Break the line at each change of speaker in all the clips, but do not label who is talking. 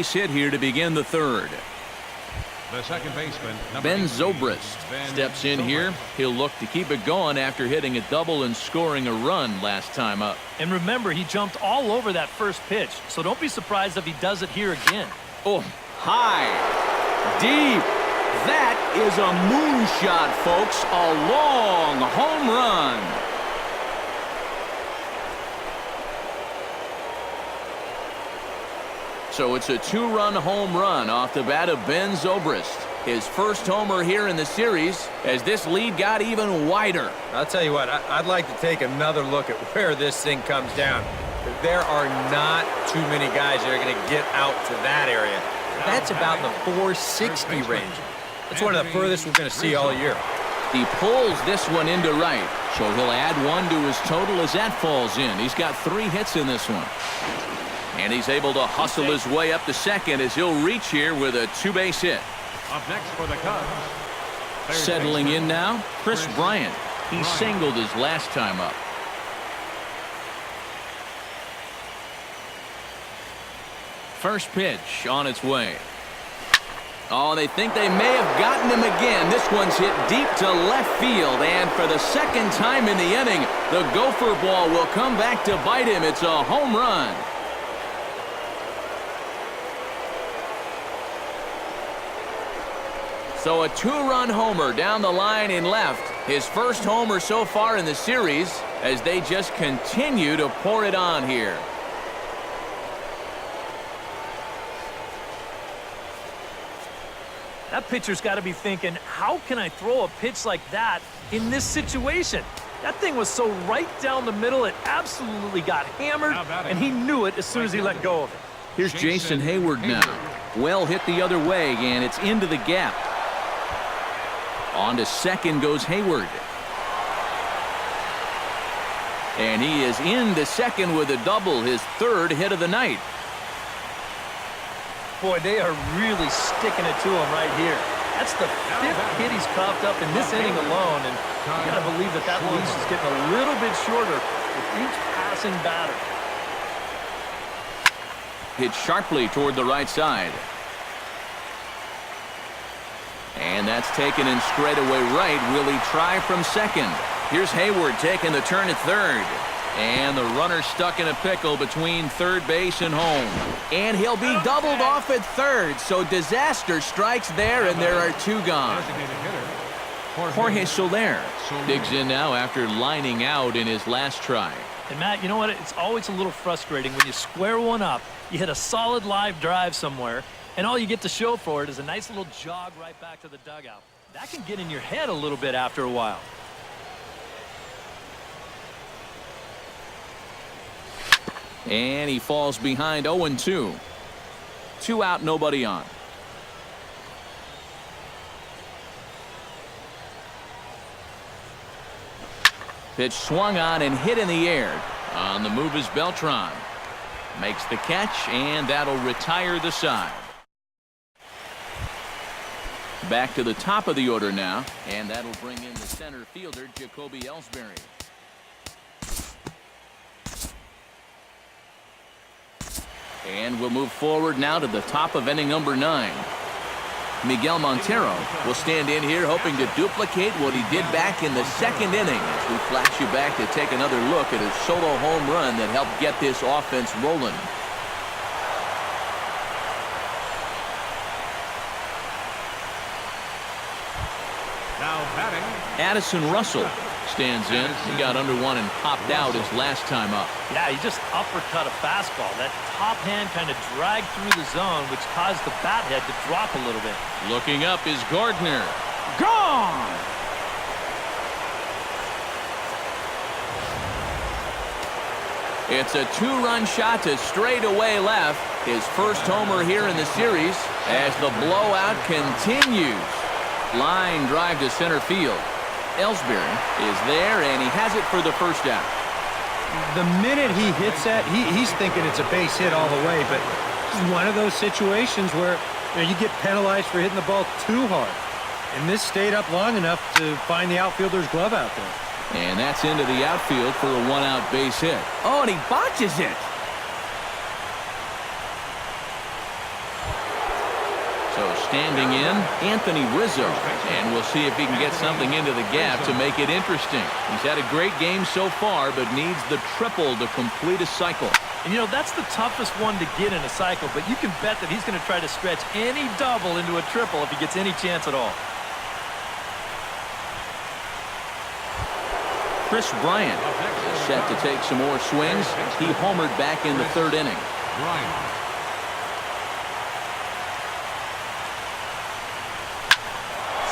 base hit here to begin the third.
The second baseman,
Ben Zobrist steps in here. He'll look to keep it going after hitting a double and scoring a run last time up.
And remember, he jumped all over that first pitch, so don't be surprised if he does it here again.
Oh, high, deep. That is a moonshot, folks. A long home run. So it's a two-run home run off the bat of Ben Zobrist. His first homer here in the series as this lead got even wider.
I'll tell you what, I'd like to take another look at where this thing comes down. There are not too many guys that are going to get out to that area. That's about the 460 range. That's one of the furthest we're going to see all year.
He pulls this one into right, so he'll add one to his total as that falls in. He's got 3 hits in this one. And he's able to hustle his way up to second as he'll reach here with a 2-base hit.
Up next for the Cubs.
Settling in now, Chris Bryant. He singled his last time up. First pitch on its way. Oh, they think they may have gotten him again. This one's hit deep to left field, and for the second time in the inning, the gopher ball will come back to bite him. It's a home run. So a 2-run homer down the line in left. His first homer so far in the series as they just continue to pour it on here.
That pitcher's got to be thinking, how can I throw a pitch like that in this situation? That thing was so right down the middle, it absolutely got hammered, and he knew it as soon as he let go of it.
Here's Jason Hayward now. Well hit the other way, and it's into the gap. On to second goes Hayward. And he is into second with a double, his 3rd hit of the night.
Boy, they are really sticking it to him right here. That's the 5th hit he's coughed up in this inning alone, and you got to believe that leash is getting a little bit shorter with each passing batter.
Hit sharply toward the right side. And that's taken in straightaway right. Will he try from second? Here's Hayward taking the turn at third. And the runner stuck in a pickle between third base and home. And he'll be doubled off at third. So disaster strikes there, and there are 2 gone. Jorge Soler digs in now after lining out in his last try.
And Matt, you know what? It's always a little frustrating when you square one up, you hit a solid live drive somewhere, and all you get to show for it is a nice little jog right back to the dugout. That can get in your head a little bit after a while.
And he falls behind 0-2. 2 out, nobody on. Pitch swung on and hit in the air. On the move is Beltran. Makes the catch, and that'll retire the side. Back to the top of the order now, and that'll bring in the center fielder, Jacoby Ellsbury. And we'll move forward now to the top of inning number 9. Miguel Montero will stand in here hoping to duplicate what he did back in the 2nd inning as we flash you back to take another look at his solo home run that helped get this offense rolling.
Now batting,
Addison Russell stands in. He got under one and popped out his last time up.
Yeah, he just uppercut a fastball. That top hand kind of dragged through the zone, which caused the bat head to drop a little bit.
Looking up is Gardner. Gone! It's a 2-run shot to straightaway left. His first homer here in the series as the blowout continues. Line drive to center field. Ellsbury is there, and he has it for the first out.
The minute he hits that, he's thinking it's a base hit all the way, but it's one of those situations where you get penalized for hitting the ball too hard. And this stayed up long enough to find the outfielder's glove out there.
And that's into the outfield for a 1-out base hit. Oh, and he botches it. So standing in, Anthony Rizzo. And we'll see if he can get something into the gap to make it interesting. He's had a great game so far, but needs the triple to complete a cycle.
And, you know, that's the toughest one to get in a cycle, but you can bet that he's going to try to stretch any double into a triple if he gets any chance at all.
Chris Bryant is set to take some more swings. He homered back in the third inning.
Bryant.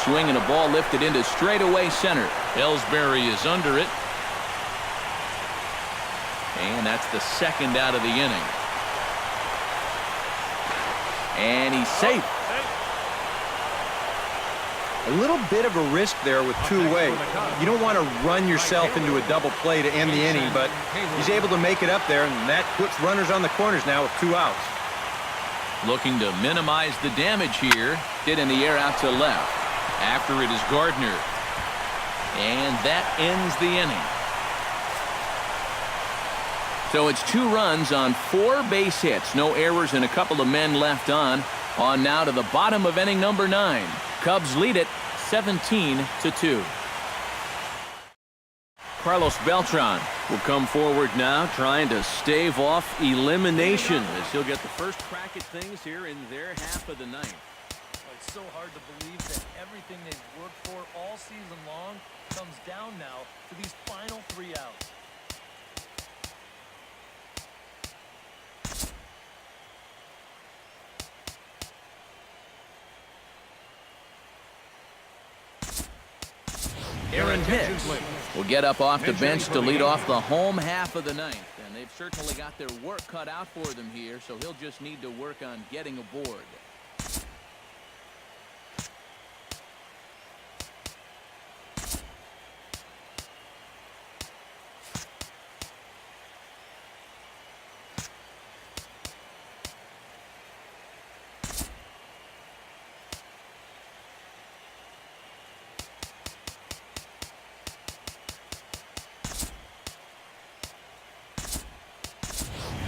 Swing and a ball lifted into straightaway center. Ellsbury is under it. And that's the second out of the inning. And he's safe.
A little bit of a risk there with two away. You don't want to run yourself into a double play to end the inning, but he's able to make it up there, and that puts runners on the corners now with 2 outs.
Looking to minimize the damage here. Hit in the air out to left. After it is Gardner. And that ends the inning. So it's 2 runs on 4 base hits. No errors and a couple of men left on. On now to the bottom of inning number 9. Cubs lead it 17-2. Carlos Beltran will come forward now, trying to stave off elimination as he'll get the first crack at things here in their half of the ninth.
It's so hard to believe that everything they've worked for all season long comes down now to these final 3 outs.
Aaron Hicks will get up off the bench to lead off the home half of the ninth. And they've certainly got their work cut out for them here, so he'll just need to work on getting aboard.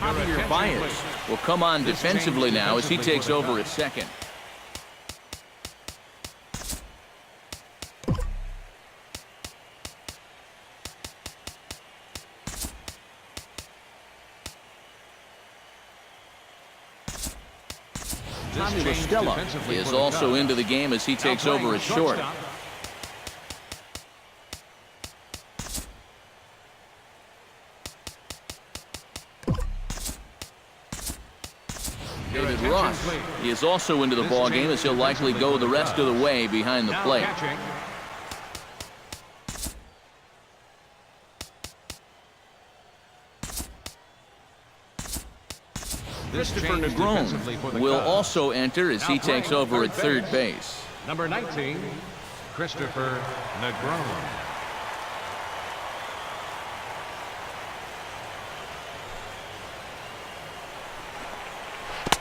Javier Baez will come on defensively now as he takes over at second. Tommy La Stella is also into the game as he takes over at short. David Ross is also into the ball game as he'll likely go the rest of the way behind the plate. Christopher Negron will also enter as he takes over at third base.
Number 19, Christopher Negron.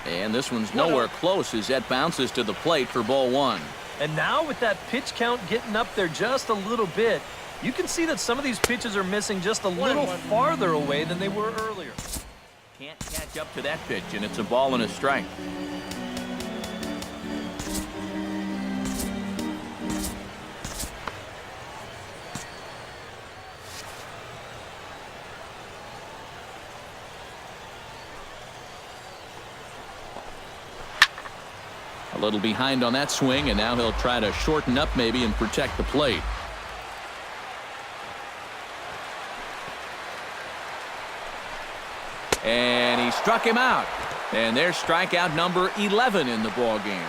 And this one's nowhere close as that bounces to the plate for ball 1.
And now with that pitch count getting up there just a little bit, you can see that some of these pitches are missing just a little farther away than they were earlier.
Can't catch up to that pitch, and it's a ball and a strike. A little behind on that swing, and now he'll try to shorten up maybe and protect the plate. And he struck him out. And there's strikeout number 11 in the ball game.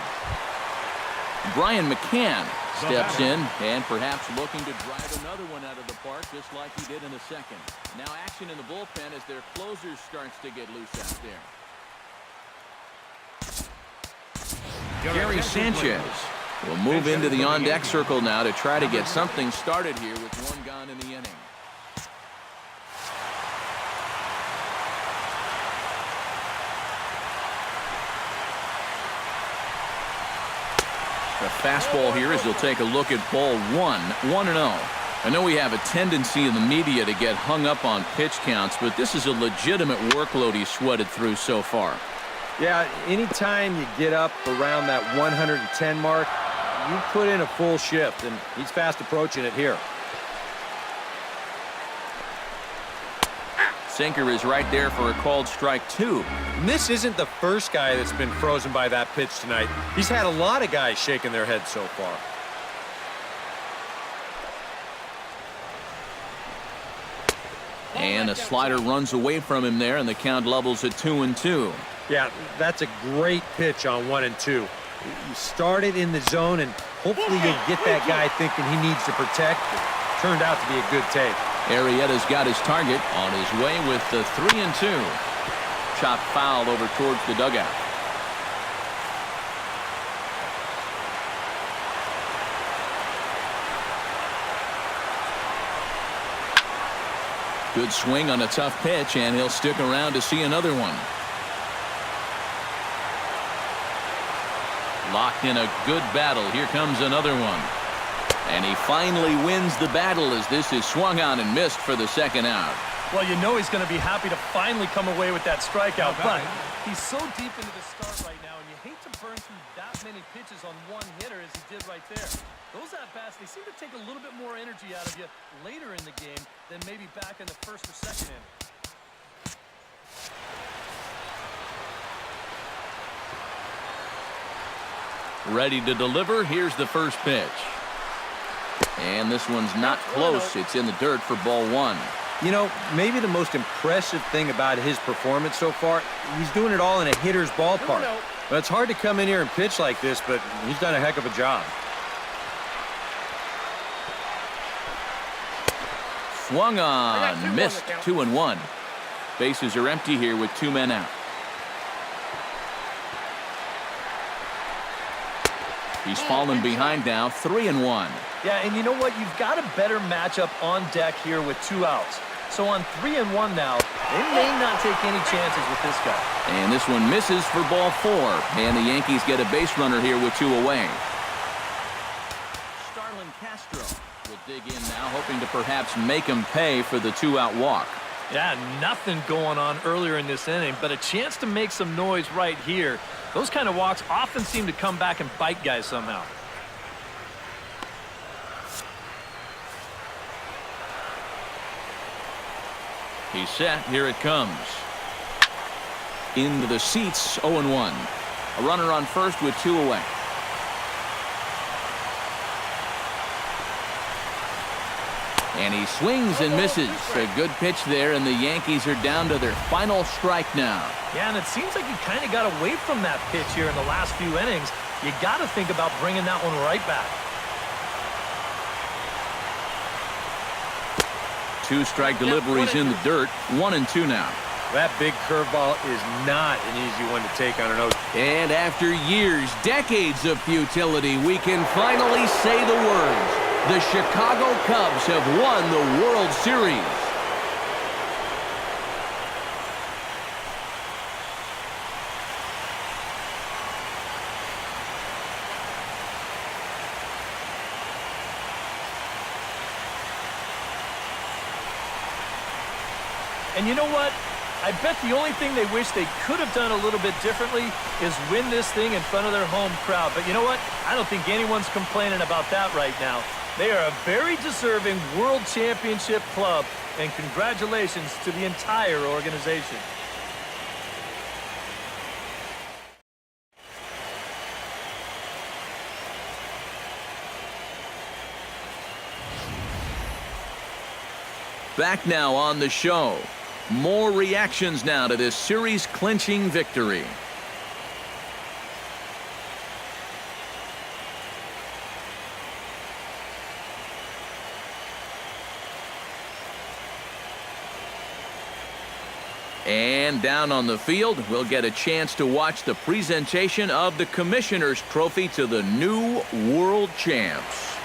Brian McCann steps in and perhaps looking to drive another one out of the park just like he did in the second. Now action in the bullpen as their closer starts to get loose out there. Gary Sanchez will move into the on-deck circle now to try to get something started here with 1 gone in the inning. The fastball here as he'll take a look at ball 1, 1-0. I know we have a tendency in the media to get hung up on pitch counts, but this is a legitimate workload he's sweated through so far.
Yeah, anytime you get up around that 110 mark, you put in a full shift, and he's fast approaching it here.
Sinker is right there for a called strike 2.
And this isn't the first guy that's been frozen by that pitch tonight. He's had a lot of guys shaking their heads so far.
And a slider runs away from him there, and the count levels at 2-2.
Yeah, that's a great pitch on 1 and 2. You started in the zone, and hopefully you'll get that guy thinking he needs to protect. It turned out to be a good take.
Arrieta's got his target on his way with the 3-2. Chopped foul over towards the dugout. Good swing on a tough pitch, and he'll stick around to see another one. Locked in a good battle. Here comes another one. And he finally wins the battle as this is swung on and missed for the second out.
Well, you know he's going to be happy to finally come away with that strikeout, but he's so deep into the start right now, and you hate to burn through that many pitches on one hitter as he did right there. Those at-bats, they seem to take a little bit more energy out of you later in the game than maybe back in the first or second inning.
Ready to deliver. Here's the first pitch. And this one's not close. It's in the dirt for ball 1.
You know, maybe the most impressive thing about his performance so far, he's doing it all in a hitter's ballpark. But it's hard to come in here and pitch like this, but he's done a heck of a job.
Swung on, missed. 2-1. Bases are empty here with 2 men out. He's fallen behind now, 3-1.
Yeah, and you know what? You've got a better matchup on deck here with 2 outs. So on 3-1 now, they may not take any chances with this guy.
And this one misses for ball 4. And the Yankees get a base runner here with 2 away. Starlin Castro will dig in now, hoping to perhaps make him pay for the 2-out walk.
Yeah, nothing going on earlier in this inning, but a chance to make some noise right here. Those kind of walks often seem to come back and bite guys somehow.
He's set. Here it comes. Into the seats, 0-1. A runner on first with 2 away. And he swings and misses. A good pitch there, and the Yankees are down to their final strike now.
Yeah, and it seems like you kind of got away from that pitch here in the last few innings. You got to think about bringing that one right back.
2 strike deliveries in the dirt. 1-2 now.
That big curveball is not an easy one to take on an 0.
And after years, decades of futility, we can finally say the words. The Chicago Cubs have won the World Series.
And you know what? I bet the only thing they wish they could have done a little bit differently is win this thing in front of their home crowd. But you know what? I don't think anyone's complaining about that right now. They are a very deserving World Championship club, and congratulations to the entire organization.
Back now on the show. More reactions now to this series-clinching victory. And down on the field, we'll get a chance to watch the presentation of the Commissioner's Trophy to the new World Champs.